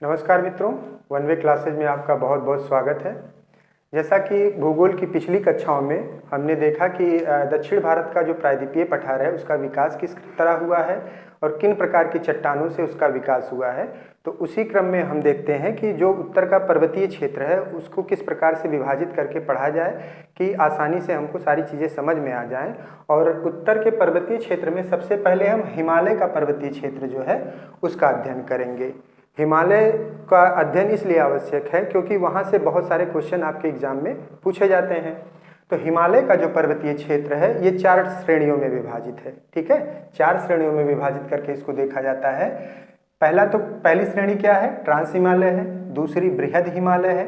नमस्कार मित्रों, one way classes में आपका बहुत बहुत स्वागत है। जैसा कि भूगोल की पिछली कक्षाओं में हमने देखा कि दक्षिण भारत का जो प्रायद्वीपीय पठार है उसका विकास किस तरह हुआ है और किन प्रकार की चट्टानों से उसका विकास हुआ है। तो उसी क्रम में हम देखते हैं कि जो उत्तर का पर्वतीय क्षेत्र है उसको किस प्रकार से विभाजित करके पढ़ा जाए कि आसानी से हमको सारी चीज़ें समझ में आ जाएं। और उत्तर के पर्वतीय क्षेत्र में सबसे पहले हम हिमालय का पर्वतीय क्षेत्र जो है उसका अध्ययन करेंगे। हिमालय का अध्ययन इसलिए आवश्यक है क्योंकि वहाँ से बहुत सारे क्वेश्चन आपके एग्जाम में पूछे जाते हैं। तो हिमालय का जो पर्वतीय क्षेत्र है ये 4 श्रेणियों में विभाजित है। ठीक है, 4 श्रेणियों में विभाजित करके इसको देखा जाता है। पहली श्रेणी क्या है? ट्रांस हिमालय है। दूसरी बृहद हिमालय है।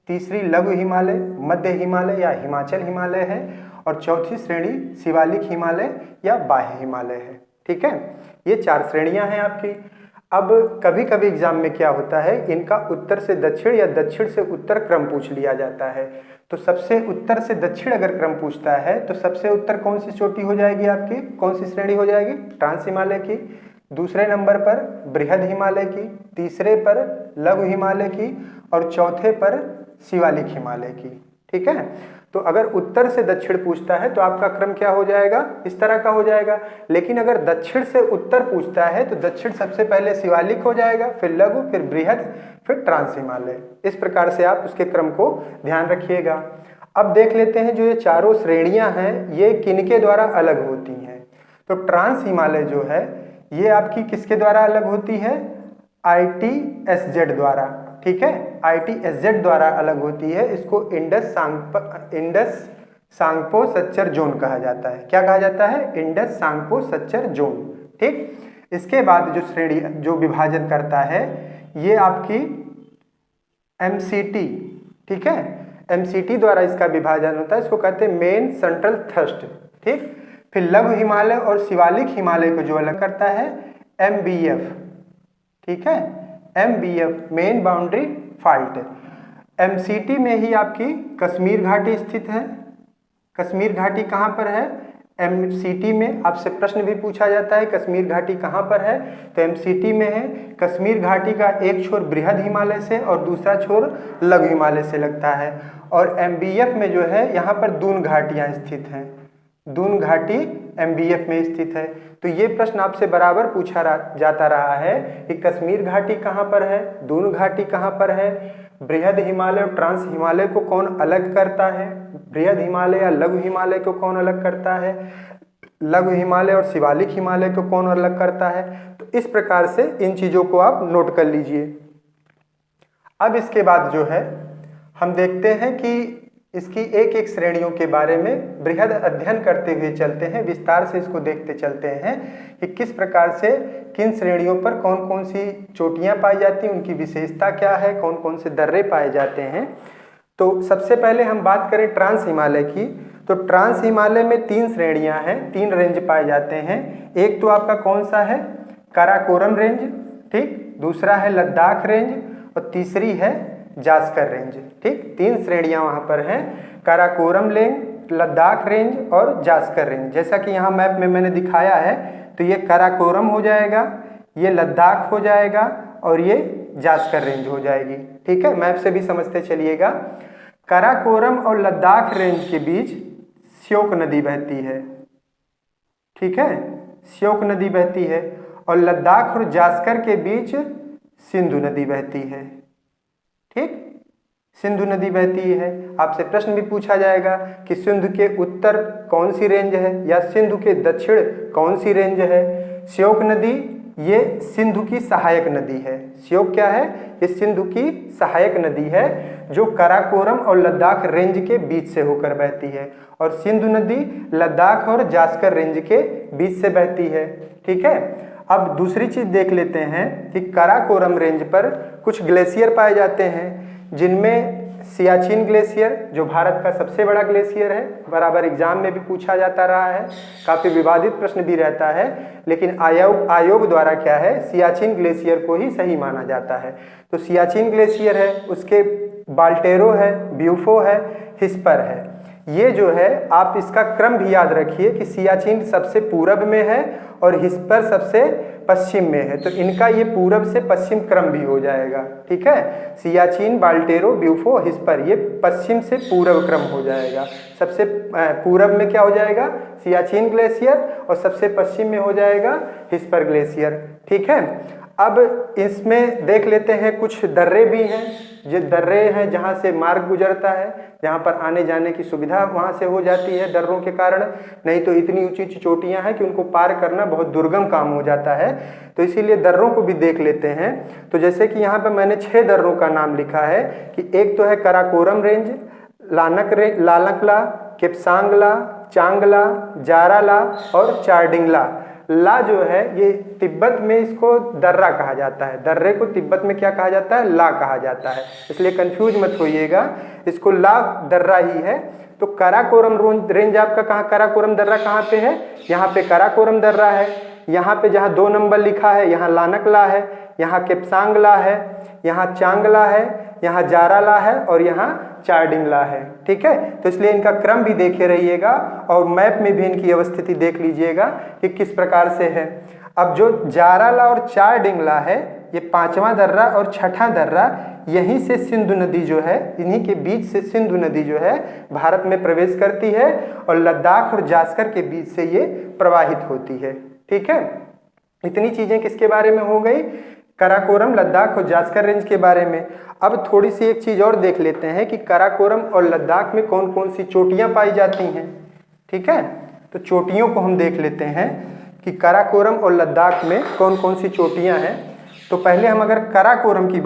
तीसरी लघु हिमालय, मध्य हिमालय या हिमाचल हिमालय है। और चौथी श्रेणी शिवालिक हिमालय या बाह्य हिमालय है। ठीक है, ये 4 श्रेणियां हैं आपकी। अब कभी कभी एग्जाम में क्या होता है, इनका उत्तर से दक्षिण या दक्षिण से उत्तर क्रम पूछ लिया जाता है। तो सबसे उत्तर से दक्षिण अगर क्रम पूछता है तो सबसे उत्तर कौन सी चोटी हो जाएगी आपकी, कौन सी श्रेणी हो जाएगी? ट्रांस हिमालय की। दूसरे नंबर पर बृहद हिमालय की, तीसरे पर लघु हिमालय की और चौथे पर शिवालिक हिमालय की। ठीक है, तो अगर उत्तर से दक्षिण पूछता है तो आपका क्रम क्या हो जाएगा? इस तरह का हो जाएगा। लेकिन अगर दक्षिण से उत्तर पूछता है तो दक्षिण सबसे पहले शिवालिक हो जाएगा, फिर लघु, फिर बृहद, फिर ट्रांस हिमालय। इस प्रकार से आप उसके क्रम को ध्यान रखिएगा। अब देख लेते हैं जो ये चारों श्रेणियां हैं ये किनके द्वारा अलग होती हैं। तो ट्रांस हिमालय जो है ये आपकी किसके द्वारा अलग होती है? ITSZ द्वारा। ठीक है, ITSZ द्वारा अलग होती है। इसको इंडस सांगपो सच्चर जोन कहा जाता है। क्या कहा जाता है? Indus Tsangpo suture zone. ठीक, इसके बाद जो श्रेणी जो विभाजन करता है ये आपकी MCT। ठीक है, MCT द्वारा इसका विभाजन होता है। इसको कहते हैं मेन सेंट्रल थ्रस्ट। ठीक, फिर लघु हिमालय और शिवालिक हिमालय को जो अलग करता है MBF। ठीक है, MBF main boundary fault. MCT में ही आपकी कश्मीर घाटी स्थित है। कश्मीर घाटी कहाँ पर है? MCT में आपसे प्रश्न भी पूछा जाता है कश्मीर घाटी कहाँ पर है, तो MCT में है। कश्मीर घाटी का एक छोर बृहद हिमालय से और दूसरा छोर लघु हिमालय से लगता है। और MBF में जो है यहाँ पर दून घाटियाँ स्थित हैं। दून घाटी MBF में स्थित है। तो ये प्रश्न आपसे बराबर पूछा जाता रहा है कि कश्मीर घाटी कहाँ पर है, दून घाटी कहाँ पर है, बृहद हिमालय और ट्रांस हिमालय को कौन अलग करता है, बृहद हिमालय या लघु हिमालय को कौन अलग करता है, लघु हिमालय और शिवालिक हिमालय को कौन अलग करता है। तो इस प्रकार से इन चीज़ों को आप नोट कर लीजिए। अब इसके बाद जो है हम देखते हैं कि इसकी एक एक श्रेणियों के बारे में बृहद अध्ययन करते हुए चलते हैं, विस्तार से इसको देखते चलते हैं कि किस प्रकार से किन श्रेणियों पर कौन कौन सी चोटियां पाई जाती हैं, उनकी विशेषता क्या है, कौन कौन से दर्रे पाए जाते हैं। तो सबसे पहले हम बात करें ट्रांस हिमालय की। तो ट्रांस हिमालय में 3 श्रेणियां हैं, 3 रेंज पाए जाते हैं। एक तो आपका कौन सा है? काराकोरम रेंज। ठीक, दूसरा है लद्दाख रेंज और तीसरी है जास्कर रेंज। ठीक, 3 श्रेणियां वहां पर हैं, काराकोरम रेंज, लद्दाख रेंज और जास्कर रेंज। जैसा कि यहाँ मैप में मैंने दिखाया है तो ये काराकोरम हो जाएगा, ये लद्दाख हो जाएगा और ये जास्कर रेंज हो जाएगी। ठीक है, मैप से भी समझते चलिएगा। काराकोरम और लद्दाख रेंज के बीच श्योक नदी बहती है। ठीक है, श्योक नदी बहती है। और लद्दाख और जास्कर के बीच सिंधु नदी बहती है। ठीक, सिंधु नदी बहती है। आपसे प्रश्न भी पूछा जाएगा कि सिंधु के उत्तर कौन सी रेंज है या सिंधु के दक्षिण कौन सी रेंज है। श्योक नदी ये सिंधु की सहायक नदी है। श्योक क्या है? ये सिंधु की सहायक नदी है जो काराकोरम और लद्दाख रेंज के बीच से होकर बहती है। और सिंधु नदी लद्दाख और जास्कर रेंज के बीच से बहती है। ठीक है, अब दूसरी चीज देख लेते हैं कि काराकोरम रेंज पर कुछ ग्लेशियर पाए जाते हैं, जिनमें सियाचिन ग्लेशियर जो भारत का सबसे बड़ा ग्लेशियर है, बराबर एग्जाम में भी पूछा जाता रहा है, काफी विवादित प्रश्न भी रहता है, लेकिन आयोग द्वारा क्या है, सियाचिन ग्लेशियर को ही सही माना जाता है। तो सियाचिन ग्लेशियर है, उसके बाल्टेरो है, ब्यूफो है, हिस्पर है। ये जो है आप इसका क्रम भी याद रखिए कि सियाचिन सबसे पूरब में है और हिस्पर सबसे पश्चिम में है, तो इनका ये पूरब से पश्चिम क्रम भी हो जाएगा। ठीक है, सियाचिन, बाल्टेरो, ब्यूफो, हिस्पर, ये पश्चिम से पूरब क्रम हो जाएगा। सबसे पूरब में क्या हो जाएगा? सियाचिन ग्लेशियर, और सबसे पश्चिम में हो जाएगा हिस्पर ग्लेशियर। ठीक है, अब इसमें देख लेते हैं कुछ दर्रे भी हैं। जो दर्रे हैं जहाँ से मार्ग गुजरता है, जहाँ पर आने जाने की सुविधा वहाँ से हो जाती है दर्रों के कारण, नहीं तो इतनी ऊंची ऊंची चोटियाँ हैं कि उनको पार करना बहुत दुर्गम काम हो जाता है, तो इसीलिए दर्रों को भी देख लेते हैं। तो जैसे कि यहाँ पर मैंने 6 दर्रों का नाम लिखा है कि एक तो है कराकोरम रेंज, लालकला, केपसांगला, चांगला, जाराला और चारडिंगला। ला जो है ये तिब्बत में इसको दर्रा कहा जाता है, दर्रे को तिब्बत में क्या कहा जाता है? ला कहा जाता है, इसलिए कंफ्यूज मत होइएगा, इसको ला दर्रा ही है। तो कराकोरम रेंज आपका कहाँ, कराकोरम दर्रा कहाँ पे है? यहाँ पे कराकोरम दर्रा है। यहाँ पे जहाँ 2 नंबर लिखा है यहाँ लानकला है, यहाँ केपसांगला है, यहाँ चांगला है, यहाँ जाराला है और यहाँ चारडिंगला है। ठीक है, तो इसलिए इनका क्रम भी देखे रहिएगा और मैप में भी इनकी अवस्थिति देख लीजिएगा कि किस प्रकार से है। अब जो जाराला और चारडिंगला है, ये 5वां दर्रा और 6ठा दर्रा, यहीं से सिंधु नदी जो है, इन्हीं के बीच से सिंधु नदी जो है भारत में प्रवेश करती है और लद्दाख और जास्कर के बीच से ये प्रवाहित होती है। ठीक है, इतनी चीजें किसके बारे में हो गई? कराकोरम, लद्दाख और जास्कर रेंज के बारे में। अब थोड़ी सी एक चीज और देख लेते हैं कि कराकोरम और लद्दाख में कौन कौन सी चोटियां पाई जाती हैं। ठीक है, तो चोटियों को हम देख लेते हैं कि कराकोरम और लद्दाख में कौन कौन सी चोटियां हैं। तो पहले हम अगर कराकोरम की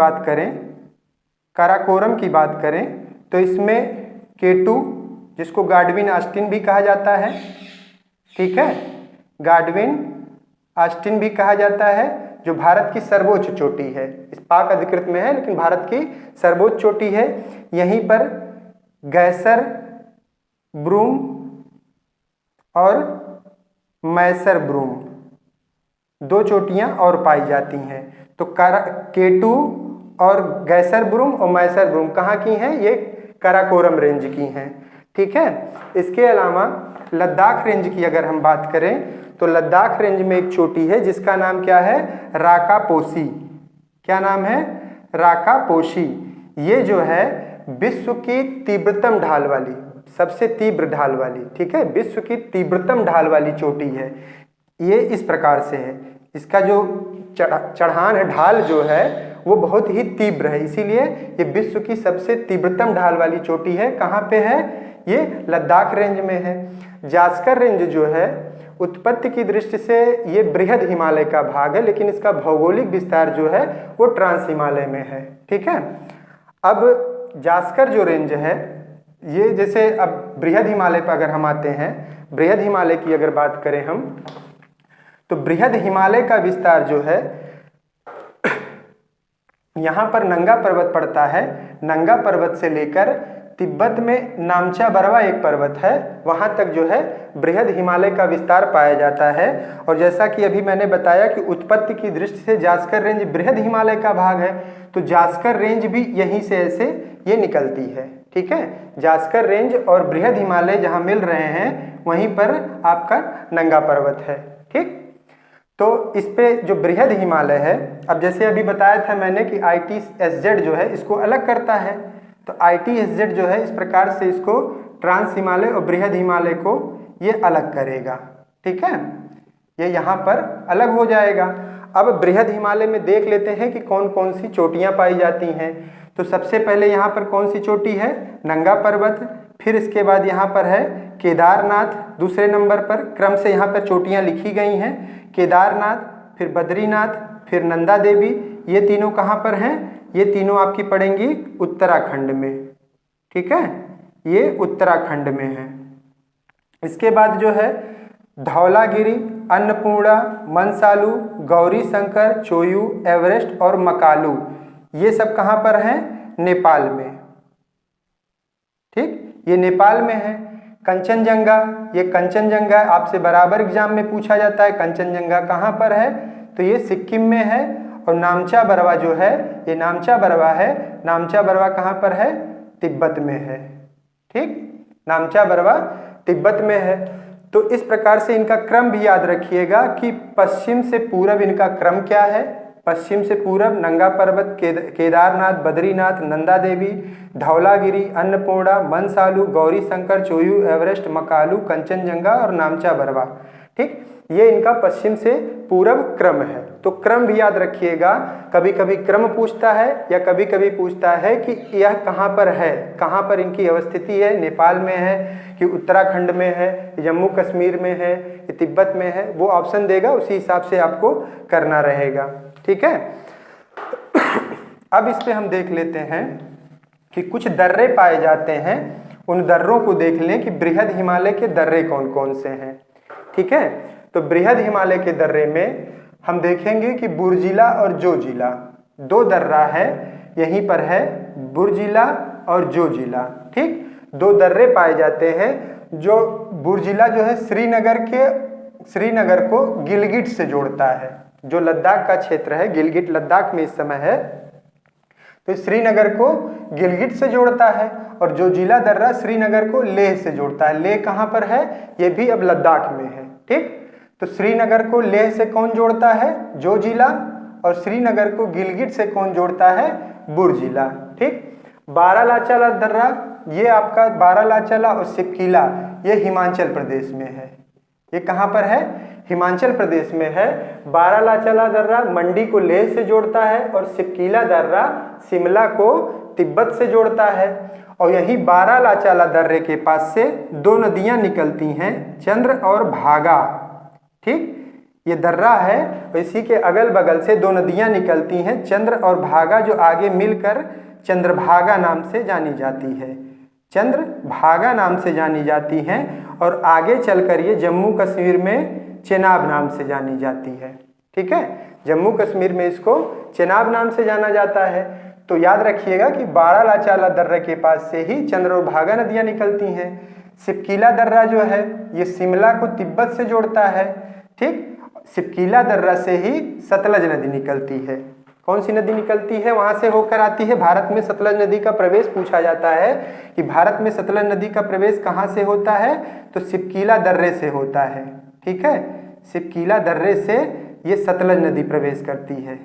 बात करें तो इसमें K2, जिसको गाडविन ऑस्टिन भी कहा जाता है, ठीक है, गाडविन ऑस्टिन भी कहा जाता है, जो भारत की सर्वोच्च चोटी है, इस पाक अधिकृत में है लेकिन भारत की सर्वोच्च चोटी है। यहीं पर गैसर ब्रूम और मैसर ब्रूम 2 चोटियां और पाई जाती हैं। तो K2 और गैसर ब्रूम और मैसर ब्रूम कहाँ की हैं? ये कराकोरम रेंज की हैं। ठीक है, इसके अलावा लद्दाख रेंज की अगर हम बात करें तो लद्दाख रेंज में एक चोटी है जिसका नाम क्या है? राकापोशी। क्या नाम है? राकापोशी। ये जो है विश्व की तीव्रतम ढाल वाली, सबसे तीव्र ढाल वाली, ठीक है, विश्व की तीव्रतम ढाल वाली चोटी है। ये इस प्रकार से है, इसका जो चढ़ान है, ढाल जो है वो बहुत ही तीव्र है, इसीलिए ये विश्व की सबसे तीव्रतम ढाल वाली चोटी है। कहाँ पे है? ये लद्दाख रेंज में है। जास्कर रेंज जो है उत्पत्ति की दृष्टि से ये बृहद हिमालय का भाग है, लेकिन इसका भौगोलिक विस्तार जो है वो ट्रांस हिमालय में है। ठीक है, अब जास्कर जो रेंज है ये, जैसे अब बृहद हिमालय पर अगर हम आते हैं, बृहद हिमालय की अगर बात करें हम, तो बृहद हिमालय का विस्तार जो है, यहाँ पर नंगा पर्वत पड़ता है, नंगा पर्वत से लेकर तिब्बत में नामचा बरवा एक पर्वत है, वहाँ तक जो है बृहद हिमालय का विस्तार पाया जाता है। और जैसा कि अभी मैंने बताया कि उत्पत्ति की दृष्टि से जास्कर रेंज बृहद हिमालय का भाग है, तो जास्कर रेंज भी यहीं से ऐसे ये निकलती है। ठीक है, जास्कर रेंज और बृहद हिमालय जहाँ मिल रहे हैं वहीं पर आपका नंगा पर्वत है। ठीक, तो इस पे जो बृहद हिमालय है, अब जैसे अभी बताया था मैंने कि ITSZ जो है इसको अलग करता है, तो ITSZ जो है इस प्रकार से इसको ट्रांस हिमालय और बृहद हिमालय को ये अलग करेगा। ठीक है, ये यहाँ पर अलग हो जाएगा। अब बृहद हिमालय में देख लेते हैं कि कौन कौन सी चोटियाँ पाई जाती हैं। तो सबसे पहले यहाँ पर कौन सी चोटी है? नंगा पर्वत। फिर इसके बाद यहाँ पर है केदारनाथ, दूसरे नंबर पर, क्रम से यहाँ पर चोटियाँ लिखी गई हैं। केदारनाथ, फिर बद्रीनाथ, फिर नंदा देवी, ये तीनों कहाँ पर हैं? ये तीनों आपकी पड़ेंगी उत्तराखंड में। ठीक है, ये उत्तराखंड में है। इसके बाद जो है धौलागिरी, अन्नपूर्णा, मनसालू, गौरी शंकर, चोयू, एवरेस्ट और मकालू, ये सब कहाँ पर हैं? नेपाल में। ठीक, ये नेपाल में है। कंचनजंगा, ये कंचनजंगा आपसे बराबर एग्जाम में पूछा जाता है, कंचनजंगा कहाँ पर है? तो ये सिक्किम में है। और नामचा बरवा जो है, ये नामचा बरवा है, नामचा बरवा कहाँ पर है? तिब्बत में है। ठीक, नामचा बरवा तिब्बत में है। तो इस प्रकार से इनका क्रम भी याद रखिएगा कि पश्चिम से पूरब इनका क्रम क्या है। पश्चिम से पूरब नंगा पर्वत, केदारनाथ, बद्रीनाथ, नंदा देवी, धौलागिरी, अन्नपूर्णा, मनसालू, गौरी शंकर, चोयू, एवरेस्ट, मकालू, कंचनजंगा और नामचा बरवा। ठीक, ये इनका पश्चिम से पूरब क्रम है। तो क्रम भी याद रखिएगा, कभी कभी क्रम पूछता है या कभी कभी पूछता है कि यह कहाँ पर है, कहाँ पर इनकी अवस्थिति है, नेपाल में है कि उत्तराखंड में है, जम्मू कश्मीर में है, तिब्बत में है, वो ऑप्शन देगा, उसी हिसाब से आपको करना रहेगा। ठीक है। अब इस पे हम देख लेते हैं कि कुछ दर्रे पाए जाते हैं, उन दर्रों को देख लें कि बृहद हिमालय के दर्रे कौन कौन से हैं। ठीक है, तो बृहद हिमालय के दर्रे में हम देखेंगे कि बुर्जिला और जोजिला दो दर्रा है, यहीं पर है बुर्जिला और जोजिला। ठीक, दो दर्रे पाए जाते हैं। जो बुर्जिला जो है श्रीनगर को गिलगिट से जोड़ता है, जो लद्दाख का क्षेत्र है, गिलगिट लद्दाख में इस समय है, तो श्रीनगर को गिलगिट से जोड़ता है। और जोजिला दर्रा श्रीनगर को लेह से जोड़ता है। लेह कहाँ पर है, ये भी अब लद्दाख में है। ठीक, तो श्रीनगर को लेह से कौन जोड़ता है, जोजिला, और श्रीनगर को गिलगिट से कौन जोड़ता है, बुर्जिला। ठीक, बारालाचाला दर्रा, ये आपका बारालाचाला और सिपकीला, ये हिमाचल प्रदेश में है। ये कहाँ पर है, हिमाचल प्रदेश में है। बारालाचाला दर्रा मंडी को लेह से जोड़ता है और सिपकीला दर्रा शिमला को तिब्बत से जोड़ता है। और यही बारालाचाला दर्रे के पास से दो नदियां निकलती हैं, चंद्र और भागा। ठीक, ये दर्रा है, इसी के अगल बगल से दो नदियां निकलती हैं, चंद्र और भागा, जो आगे मिलकर चंद्रभागा नाम से जानी जाती है। चंद्रभागा नाम से जानी जाती हैं और आगे चलकर ये जम्मू कश्मीर में चेनाब नाम से जानी जाती है। ठीक है, जम्मू कश्मीर में इसको चेनाब नाम से जाना जाता है। तो याद रखिएगा कि बारालाचाला दर्रे के पास से ही चंद्र और भागा नदियां निकलती हैं। सिपकीला दर्रा जो है ये शिमला को तिब्बत से जोड़ता है। ठीक, सिपकीला दर्रा से ही सतलज नदी निकलती है। कौन सी नदी निकलती है, वहां से होकर आती है। भारत में सतलज नदी का प्रवेश पूछा जाता है कि भारत में सतलज नदी का प्रवेश कहाँ से होता है, तो सिपकीला दर्रे से होता है। ठीक है, सिपकीला दर्रे से ये सतलज नदी प्रवेश करती है।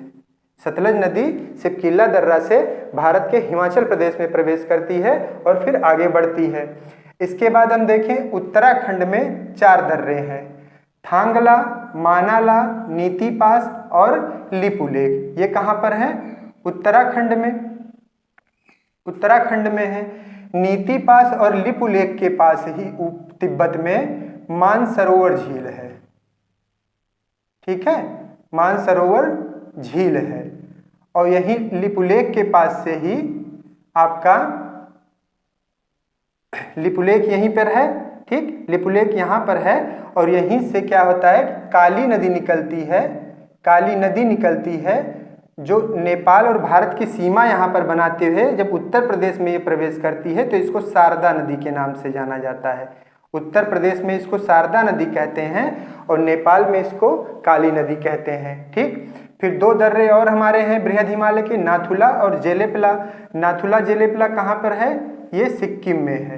सतलज नदी सिपकीला दर्रा से भारत के हिमाचल प्रदेश में प्रवेश करती है और फिर आगे बढ़ती है। इसके बाद हम देखें, उत्तराखंड में 4 दर्रे हैं, थांगला, मानाला, नीति पास और लिपुलेख। ये कहाँ पर है, उत्तराखंड में। उत्तराखंड में है। नीति पास और लिपुलेख के पास ही तिब्बत में मानसरोवर झील है। ठीक है, मानसरोवर झील है। और यही लिपुलेख के पास से ही आपका लिपुलेख यहीं पर है। ठीक, लिपुलेख यहाँ पर है और यहीं से क्या होता है, काली नदी निकलती है। काली नदी निकलती है जो नेपाल और भारत की सीमा यहाँ पर बनाते हुए जब उत्तर प्रदेश में ये प्रवेश करती है तो इसको शारदा नदी के नाम से जाना जाता है। उत्तर प्रदेश में इसको शारदा नदी कहते हैं और नेपाल में इसको काली नदी कहते हैं। ठीक, फिर 2 दर्रे और हमारे हैं बृहद हिमालय के, नाथुला और जेलेपला। नाथुला जेलेपला कहाँ पर है, ये सिक्किम में है।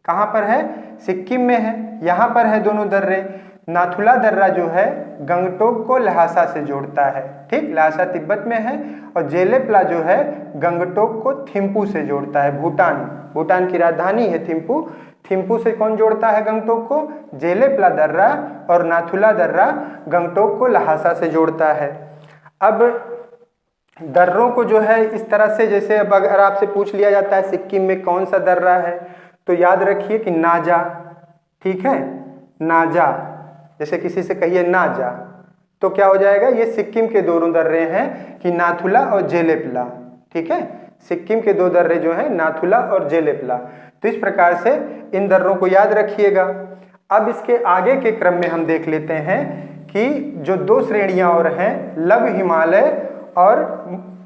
कहाँ पर है, सिक्किम में है। यहाँ पर है दोनों दर्रे। नाथुला दर्रा जो है गंगटोक को ल्हासा से जोड़ता है। ठीक, ल्हासा तिब्बत में है। और जेलेपला जो है गंगटोक को थिम्पू से जोड़ता है। भूटान की राजधानी है थिम्पू। थिम्पू से कौन जोड़ता है गंगटोक को, जेलेपला दर्रा। और नाथुला दर्रा गंगटोक को ल्हासा से जोड़ता है। अब दर्रों को जो है इस तरह से, जैसे अब अगर आपसे पूछ लिया जाता है सिक्किम में कौन सा दर्रा है, तो याद रखिए कि नाजा। ठीक है, नाजा, जैसे किसी से कहिए नाजा तो क्या हो जाएगा, ये सिक्किम के दोनों दर्रे हैं कि नाथुला और जेलेपला। ठीक है, सिक्किम के 2 दर्रे जो हैं नाथुला और जेलेपला। तो इस प्रकार से इन दर्रों को याद रखिएगा। अब इसके आगे के क्रम में हम देख लेते हैं कि जो 2 श्रेणियां और हैं, लघु हिमालय और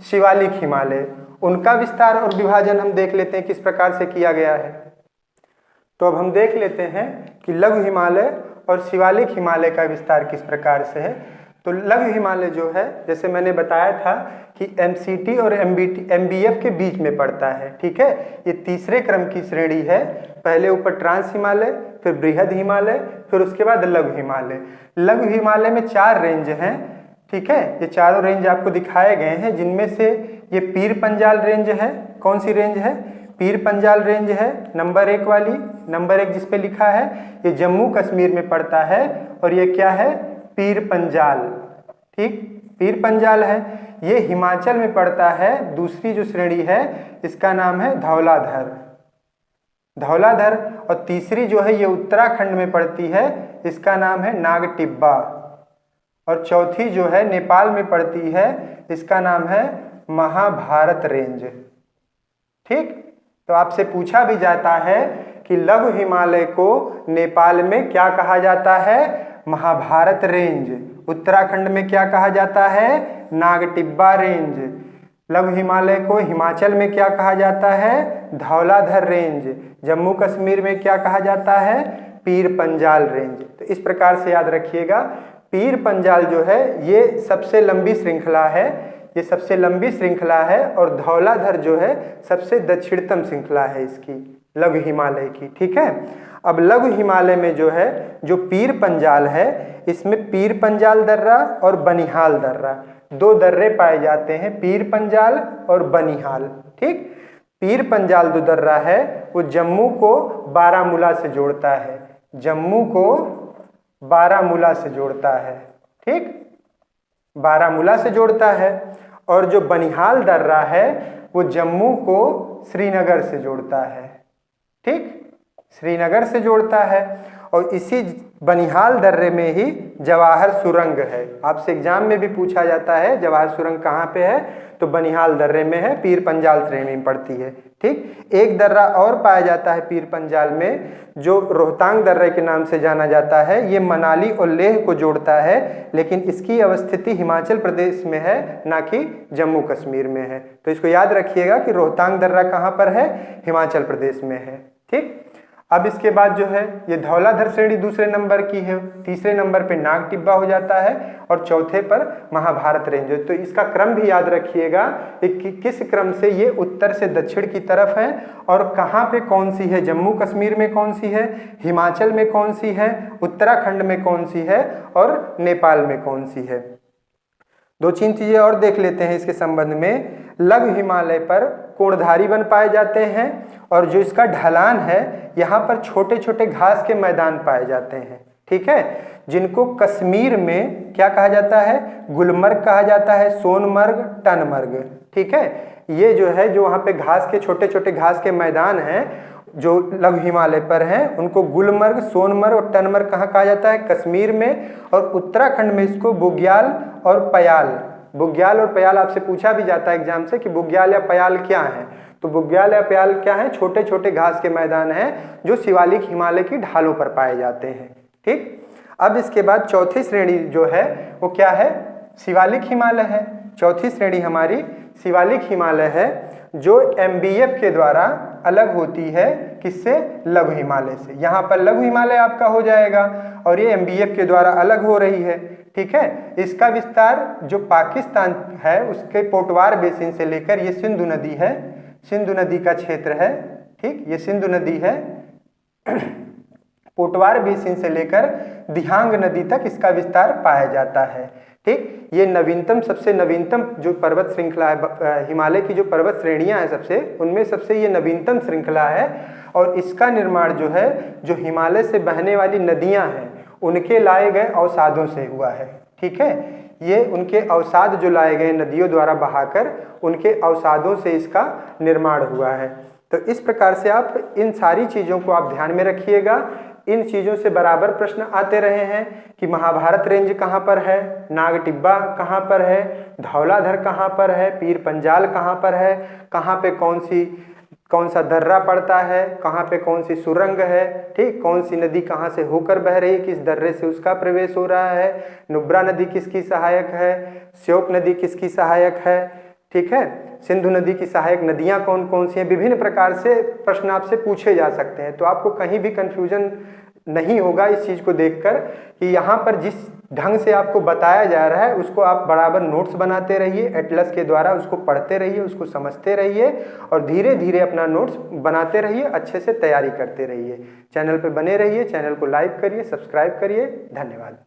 शिवालिक हिमालय, उनका विस्तार और विभाजन हम देख लेते हैं किस प्रकार से किया गया है। तो अब हम देख लेते हैं कि लघु हिमालय और शिवालिक हिमालय का विस्तार किस प्रकार से है। तो लघु हिमालय जो है, जैसे मैंने बताया था कि MCT और MBF के बीच में पड़ता है। ठीक है, ये तीसरे क्रम की श्रेणी है। पहले ऊपर ट्रांस हिमालय, फिर बृहद हिमालय, फिर उसके बाद लघु हिमालय। लघु हिमालय में 4 रेंज हैं। ठीक है, ये चारों रेंज आपको दिखाए गए हैं, जिनमें से ये पीर पंजाल रेंज है। कौन सी रेंज है? पीर पंजाल रेंज है, नंबर 1 वाली। नंबर 1 जिसपे लिखा है ये जम्मू कश्मीर में पड़ता है। और ये क्या है? पीर पंजाल। ठीक, पीर पंजाल है। ये हिमाचल में पड़ता है। दूसरी जो श्रेणी है इसका नाम है धौलाधर। धौलाधर। और तीसरी जो है ये उत्तराखंड में पड़ती है, इसका नाम है नागटिब्बा। और चौथी जो है नेपाल में पड़ती है, इसका नाम है महाभारत रेंज। ठीक, तो आपसे पूछा भी जाता है कि लघु हिमालय को नेपाल में क्या कहा जाता है? महाभारत रेंज। उत्तराखंड में क्या कहा जाता है? नागटिब्बा रेंज। लघु हिमालय को हिमाचल में क्या कहा जाता है? धौलाधर रेंज। जम्मू कश्मीर में क्या कहा जाता है? पीर पंजाल रेंज। तो इस प्रकार से याद रखिएगा, पीर पंजाल जो है ये सबसे लंबी श्रृंखला है। ये सबसे लंबी श्रृंखला है। और धौलाधर जो है सबसे दक्षिणतम श्रृंखला है इसकी, लघु हिमालय की। ठीक है, अब लघु हिमालय में जो है, जो पीर पंजाल है, इसमें पीर पंजाल दर्रा और बनिहाल दर्रा, 2 दर्रे पाए जाते हैं, पीर पंजाल और बनिहाल। ठीक, पीर पंजाल जो दर्रा है वो जम्मू को बारामूला से जोड़ता है। जम्मू को बारामूला से जोड़ता है। ठीक, बारामूला से जोड़ता है। और जो बनिहाल दर्रा है वो जम्मू को श्रीनगर से जोड़ता है। ठीक, श्रीनगर से जोड़ता है। और इसी बनिहाल दर्रे में ही जवाहर सुरंग है। आपसे एग्जाम में भी पूछा जाता है जवाहर सुरंग कहाँ पे है, तो बनिहाल दर्रे में है, पीर पंजाल श्रेणी में पड़ती है। ठीक, एक दर्रा और पाया जाता है पीर पंजाल में, जो रोहतांग दर्रे के नाम से जाना जाता है। ये मनाली और लेह को जोड़ता है, लेकिन इसकी अवस्थिति हिमाचल प्रदेश में है, ना कि जम्मू कश्मीर में है। तो इसको याद रखिएगा कि रोहतांग दर्रा कहाँ पर है? हिमाचल प्रदेश में है। ठीक, अब इसके बाद जो है ये धौलाधर श्रेणी दूसरे नंबर की है। तीसरे नंबर पे नागटिब्बा हो जाता है और चौथे पर महाभारत रेंज है। तो इसका क्रम भी याद रखिएगा कि किस क्रम से ये उत्तर से दक्षिण की तरफ है और कहाँ पे कौन सी है। जम्मू कश्मीर में कौन सी है, हिमाचल में कौन सी है, उत्तराखंड में कौन सी है और नेपाल में कौन सी है। 2-3 चीज़ें और देख लेते हैं इसके संबंध में। लघु हिमालय पर कोणधारी वन पाए जाते हैं और जो इसका ढलान है यहाँ पर छोटे छोटे घास के मैदान पाए जाते हैं। ठीक है, जिनको कश्मीर में क्या कहा जाता है? गुलमर्ग कहा जाता है, सोनमर्ग, टनमर्ग। ठीक है, ये जो है जो वहाँ पे घास के छोटे छोटे घास के मैदान हैं जो लघु हिमालय पर हैं, उनको गुलमर्ग, सोनमर्ग और टनमर्ग कहाँ कहा जाता है? कश्मीर में। और उत्तराखंड में इसको बुग्याल और पयाल। बुग्याल और पयाल आपसे पूछा भी जाता है एग्जाम से कि बुग्याल या पयाल क्या है। तो बुग्याल या पयाल क्या है? छोटे छोटे घास के मैदान हैं जो शिवालिक हिमालय की ढालों पर पाए जाते हैं। ठीक, अब इसके बाद चौथी श्रेणी जो है वो क्या है? शिवालिक हिमालय है। चौथी श्रेणी हमारी शिवालिक हिमालय है, जो MBF के द्वारा अलग होती है। किससे? लघु हिमालय से। यहाँ पर लघु हिमालय आपका हो जाएगा और ये MBF के द्वारा अलग हो रही है। ठीक है, इसका विस्तार जो पाकिस्तान है उसके पोटवार बेसिन से लेकर, ये सिंधु नदी है, सिंधु नदी का क्षेत्र है। ठीक, ये सिंधु नदी है। पोटवार बेसिन से लेकर दिहांग नदी तक इसका विस्तार पाया जाता है। ठीक, ये नवीनतम, सबसे नवीनतम जो पर्वत श्रृंखला है, हिमालय की जो पर्वत श्रेणियां हैं सबसे, उनमें सबसे ये नवीनतम श्रृंखला है। और इसका निर्माण जो है, जो हिमालय से बहने वाली नदियां हैं उनके लाए गए अवसादों से हुआ है। ठीक है, ये उनके अवसाद जो लाए गए नदियों द्वारा बहाकर, उनके अवसादों से इसका निर्माण हुआ है। तो इस प्रकार से आप इन सारी चीज़ों को आप ध्यान में रखिएगा। इन चीज़ों से बराबर प्रश्न आते रहे हैं कि महाभारत रेंज कहाँ पर है, नागटिब्बा कहाँ पर है, धौलाधर कहाँ पर है, पीर पंजाल कहाँ पर है, कहाँ पे कौन सा दर्रा पड़ता है, कहाँ पे कौन सी सुरंग है। ठीक, कौन सी नदी कहाँ से होकर बह रही है, किस दर्रे से उसका प्रवेश हो रहा है, नुब्रा नदी किसकी सहायक है, श्योक नदी किसकी सहायक है। ठीक है, सिंधु नदी की सहायक नदियाँ कौन कौन सी हैं। विभिन्न प्रकार से प्रश्न आपसे पूछे जा सकते हैं। तो आपको कहीं भी कन्फ्यूजन नहीं होगा इस चीज़ को देखकर कि यहाँ पर जिस ढंग से आपको बताया जा रहा है उसको आप बराबर नोट्स बनाते रहिए, एटलस के द्वारा उसको पढ़ते रहिए, उसको समझते रहिए और धीरे धीरे अपना नोट्स बनाते रहिए, अच्छे से तैयारी करते रहिए। चैनल पे बने रहिए, चैनल को लाइक करिए, सब्सक्राइब करिए। धन्यवाद।